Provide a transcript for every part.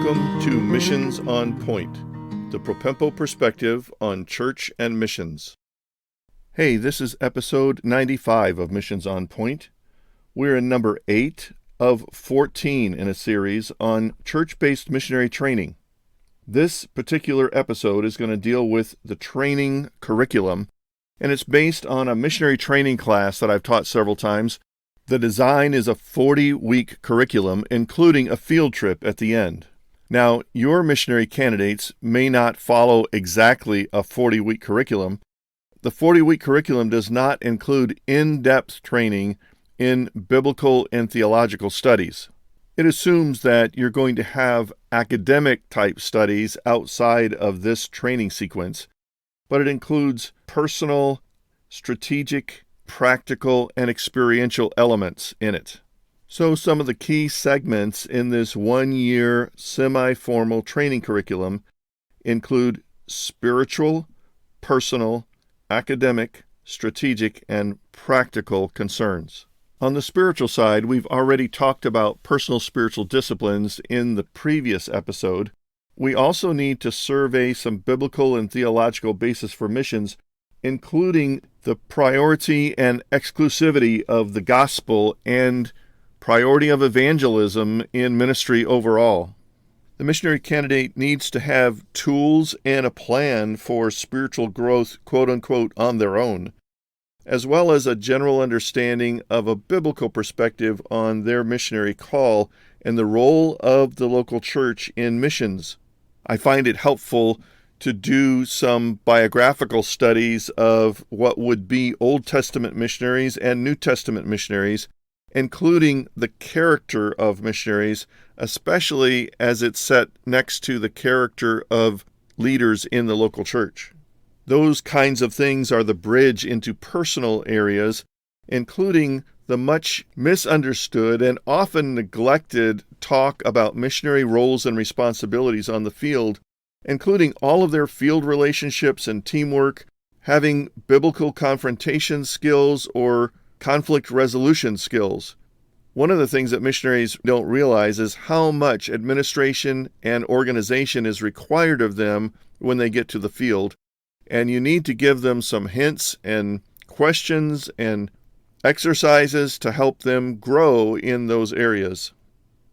Welcome to Missions on Point, the Propempo perspective on church and missions. Hey, this is episode 95 of Missions on Point. We're in number 8 of 14 in a series on church-based missionary training. This particular episode is going to deal with the training curriculum, and it's based on a missionary training class that I've taught several times. The design is a 40-week curriculum, including a field trip at the end. Now, your missionary candidates may not follow exactly a 40-week curriculum. The 40-week curriculum does not include in-depth training in biblical and theological studies. It assumes that you're going to have academic-type studies outside of this training sequence, but it includes personal, strategic, practical, and experiential elements in it. So some of the key segments in this one-year semi-formal training curriculum include spiritual, personal, academic, strategic, and practical concerns. On the spiritual side, we've already talked about personal spiritual disciplines in the previous episode. We also need to survey some biblical and theological basis for missions, including the priority and exclusivity of the gospel and priority of evangelism in ministry overall. The missionary candidate needs to have tools and a plan for spiritual growth, quote-unquote, on their own, as well as a general understanding of a biblical perspective on their missionary call and the role of the local church in missions. I find it helpful to do some biographical studies of what would be Old Testament missionaries and New Testament missionaries, including the character of missionaries, especially as it's set next to the character of leaders in the local church. Those kinds of things are the bridge into personal areas, including the much misunderstood and often neglected talk about missionary roles and responsibilities on the field, including all of their field relationships and teamwork, having biblical confrontation skills or conflict resolution skills. One of the things that missionaries don't realize is how much administration and organization is required of them when they get to the field, and you need to give them some hints and questions and exercises to help them grow in those areas.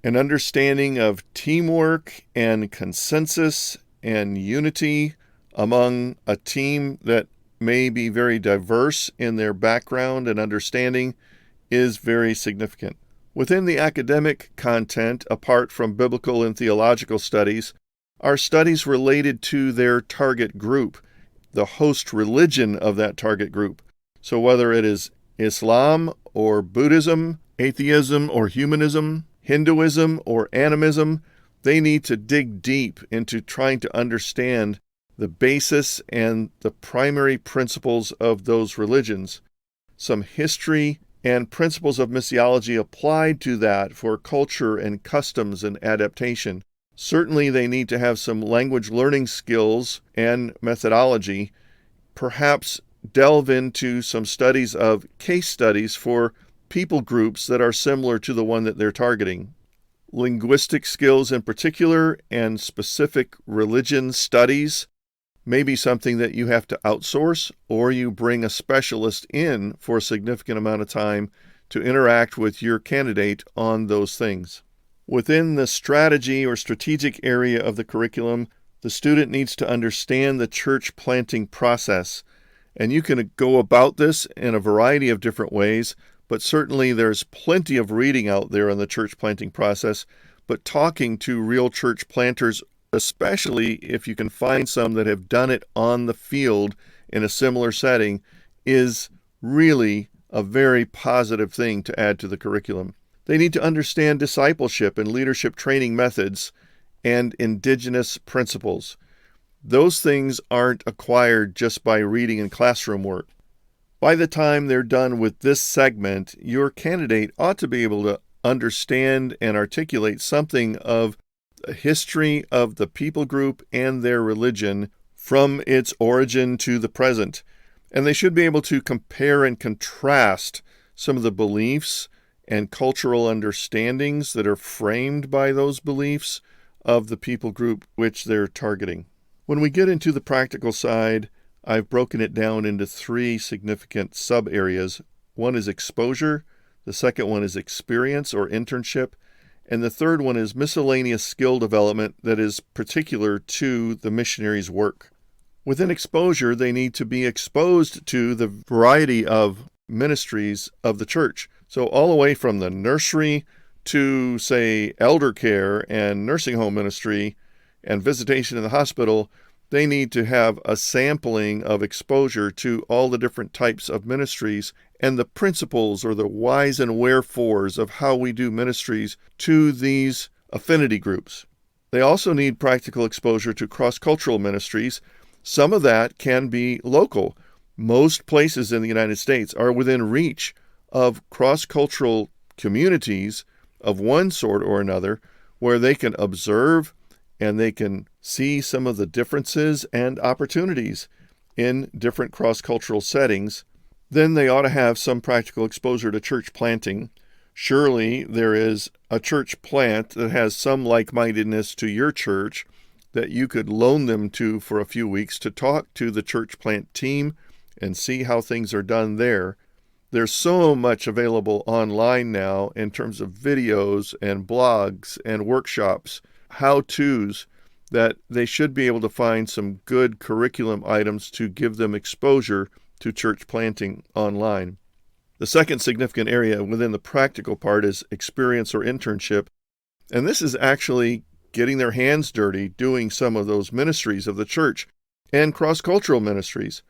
An understanding of teamwork and consensus and unity among a team that may be very diverse in their background and understanding is very significant. Within the academic content, apart from biblical and theological studies, are studies related to their target group, the host religion of that target group. So whether it is Islam or Buddhism, atheism or humanism, Hinduism or animism, they need to dig deep into trying to understand the basis and the primary principles of those religions. Some history and principles of missiology applied to that for culture and customs and adaptation. Certainly they need to have some language learning skills and methodology, perhaps delve into some studies of case studies for people groups that are similar to the one that they're targeting. Linguistic skills in particular and specific religion studies may be something that you have to outsource, or you bring a specialist in for a significant amount of time to interact with your candidate on those things. Within the strategy or strategic area of the curriculum, the student needs to understand the church planting process. And you can go about this in a variety of different ways, but certainly there's plenty of reading out there on the church planting process. But talking to real church planters, especially if you can find some that have done it on the field in a similar setting, is really a very positive thing to add to the curriculum. They need to understand discipleship and leadership training methods and indigenous principles. Those things aren't acquired just by reading and classroom work. By the time they're done with this segment, your candidate ought to be able to understand and articulate something of the history of the people group and their religion from its origin to the present. And they should be able to compare and contrast some of the beliefs and cultural understandings that are framed by those beliefs of the people group which they're targeting. When we get into the practical side, I've broken it down into 3 significant sub-areas. One is exposure, the second one is experience or internship, and the third one is miscellaneous skill development that is particular to the missionary's work. Within exposure, they need to be exposed to the variety of ministries of the church. So all the way from the nursery to, say, elder care and nursing home ministry and visitation in the hospital, they need to have a sampling of exposure to all the different types of ministries and the principles or the whys and wherefores of how we do ministries to these affinity groups. They also need practical exposure to cross-cultural ministries. Some of that can be local. Most places in the United States are within reach of cross-cultural communities of one sort or another where they can observe and they can see some of the differences and opportunities in different cross-cultural settings. Then they ought to have some practical exposure to church planting. Surely there is a church plant that has some like-mindedness to your church that you could loan them to for a few weeks to talk to the church plant team and see how things are done there. There's so much available online now in terms of videos and blogs and workshops, how-tos, that they should be able to find some good curriculum items to give them exposure to church planting online. The second significant area within the practical part is experience or internship, and this is actually getting their hands dirty doing some of those ministries of the church and cross-cultural ministries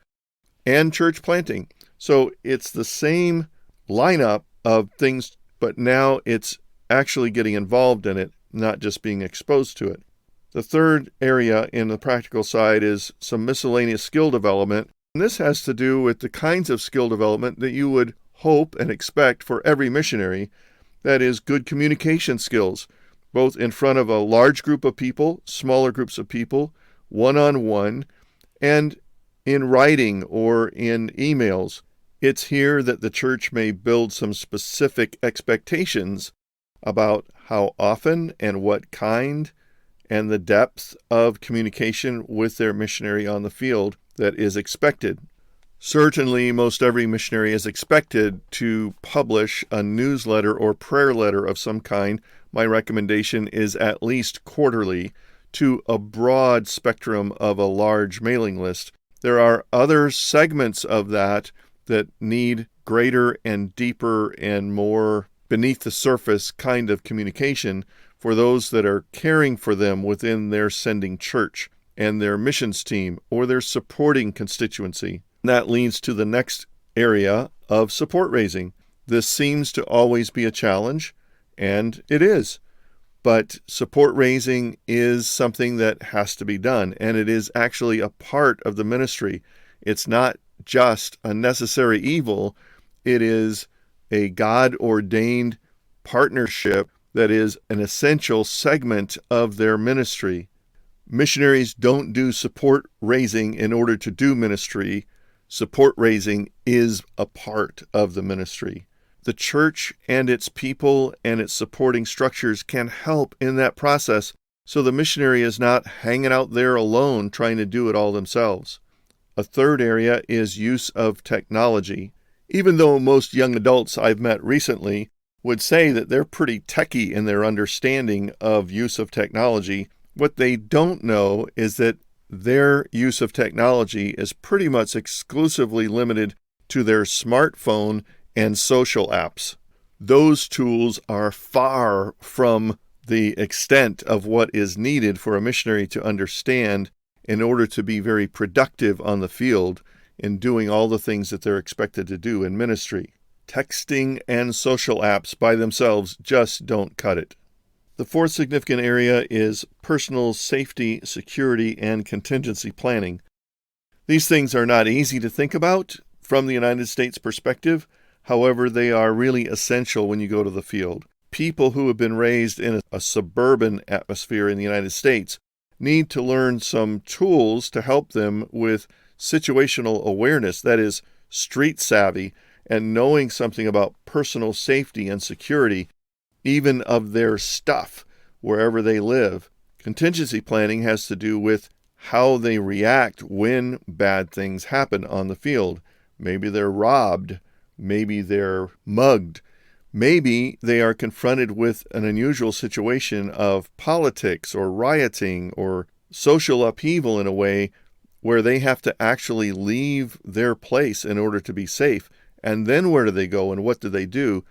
and church planting. So it's the same lineup of things, but now it's actually getting involved in it, not just being exposed to it. The third area in the practical side is some miscellaneous skill development. And this has to do with the kinds of skill development that you would hope and expect for every missionary. That is, good communication skills, both in front of a large group of people, smaller groups of people, one-on-one, and in writing or in emails. It's here that the church may build some specific expectations about how often and what kind and the depth of communication with their missionary on the field that is expected. Certainly, most every missionary is expected to publish a newsletter or prayer letter of some kind. My recommendation is at least quarterly to a broad spectrum of a large mailing list. There are other segments of that need greater and deeper and more beneath the surface kind of communication for those that are caring for them within their sending church and their missions team or their supporting constituency. That leads to the next area of support raising. This seems to always be a challenge, and it is. But support raising is something that has to be done, and it is actually a part of the ministry. It's not just a necessary evil. It is a God-ordained partnership that is an essential segment of their ministry. Missionaries don't do support raising in order to do ministry. Support raising is a part of the ministry. The church and its people and its supporting structures can help in that process, so the missionary is not hanging out there alone trying to do it all themselves. A third area is use of technology. Even though most young adults I've met recently would say that they're pretty techy in their understanding of use of technology, what they don't know is that their use of technology is pretty much exclusively limited to their smartphone and social apps. Those tools are far from the extent of what is needed for a missionary to understand in order to be very productive on the field in doing all the things that they're expected to do in ministry. Texting and social apps by themselves just don't cut it. The fourth significant area is personal safety, security, and contingency planning. These things are not easy to think about from the United States perspective. However, they are really essential when you go to the field. People who have been raised in a suburban atmosphere in the United States need to learn some tools to help them with situational awareness, that is, street savvy, and knowing something about personal safety and security, even of their stuff, wherever they live. Contingency planning has to do with how they react when bad things happen on the field. Maybe they're robbed. Maybe they're mugged. Maybe they are confronted with an unusual situation of politics or rioting or social upheaval in a way where they have to actually leave their place in order to be safe. And then where do they go and what do they do?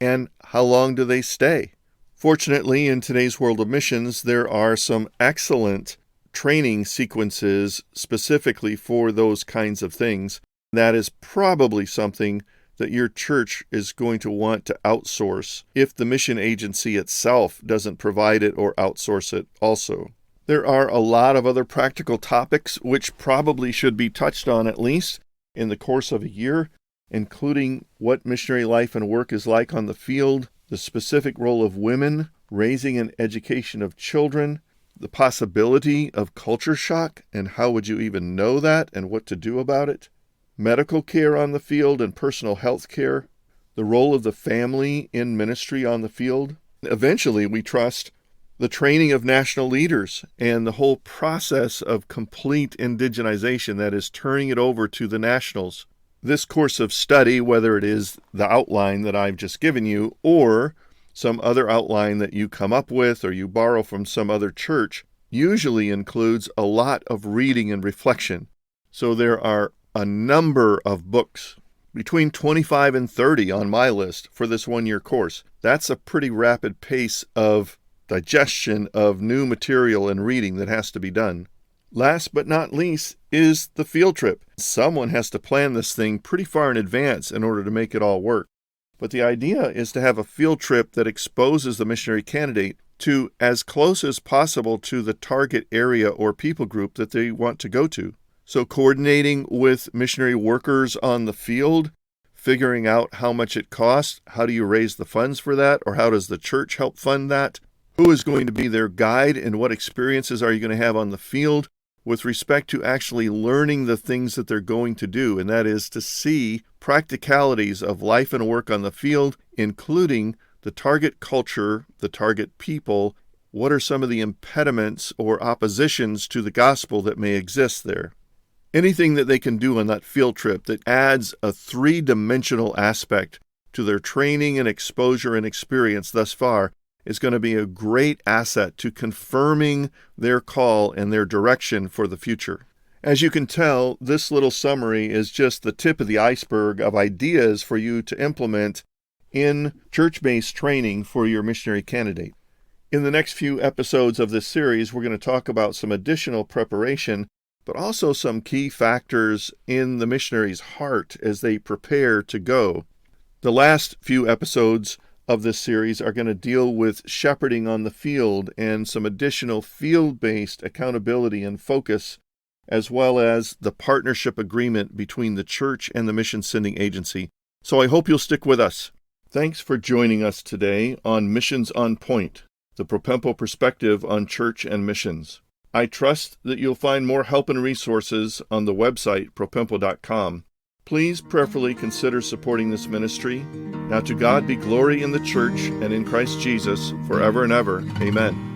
And how long do they stay? Fortunately, in today's world of missions, there are some excellent training sequences specifically for those kinds of things. That is probably something that your church is going to want to outsource if the mission agency itself doesn't provide it or outsource it also. There are a lot of other practical topics which probably should be touched on at least in the course of a year, including what missionary life and work is like on the field, the specific role of women, raising and education of children, the possibility of culture shock and how would you even know that and what to do about it, medical care on the field and personal health care, the role of the family in ministry on the field. Eventually, we trust the training of national leaders and the whole process of complete indigenization, that is, turning it over to the nationals. This course of study, whether it is the outline that I've just given you or some other outline that you come up with or you borrow from some other church, usually includes a lot of reading and reflection. So there are a number of books, between 25 and 30 on my list for this one-year course. That's a pretty rapid pace of digestion of new material and reading that has to be done. Last but not least is the field trip. Someone has to plan this thing pretty far in advance in order to make it all work. But the idea is to have a field trip that exposes the missionary candidate to as close as possible to the target area or people group that they want to go to. So coordinating with missionary workers on the field, figuring out how much it costs, how do you raise the funds for that, or how does the church help fund that? Who is going to be their guide and what experiences are you going to have on the field with respect to actually learning the things that they're going to do, and that is to see practicalities of life and work on the field, including the target culture, the target people. What are some of the impediments or oppositions to the gospel that may exist there? Anything that they can do on that field trip that adds a three-dimensional aspect to their training and exposure and experience thus far is going to be a great asset to confirming their call and their direction for the future. As you can tell, this little summary is just the tip of the iceberg of ideas for you to implement in church-based training for your missionary candidate. In the next few episodes of this series, we're going to talk about some additional preparation, but also some key factors in the missionary's heart as they prepare to go. The last few episodes of this series are going to deal with shepherding on the field and some additional field-based accountability and focus, as well as the partnership agreement between the church and the mission sending agency. So I hope you'll stick with us. Thanks for joining us today on Missions on Point, the Propempo perspective on church and missions. I trust that you'll find more help and resources on the website, propempo.com. Please prayerfully consider supporting this ministry. Now to God be glory in the church and in Christ Jesus forever and ever. Amen.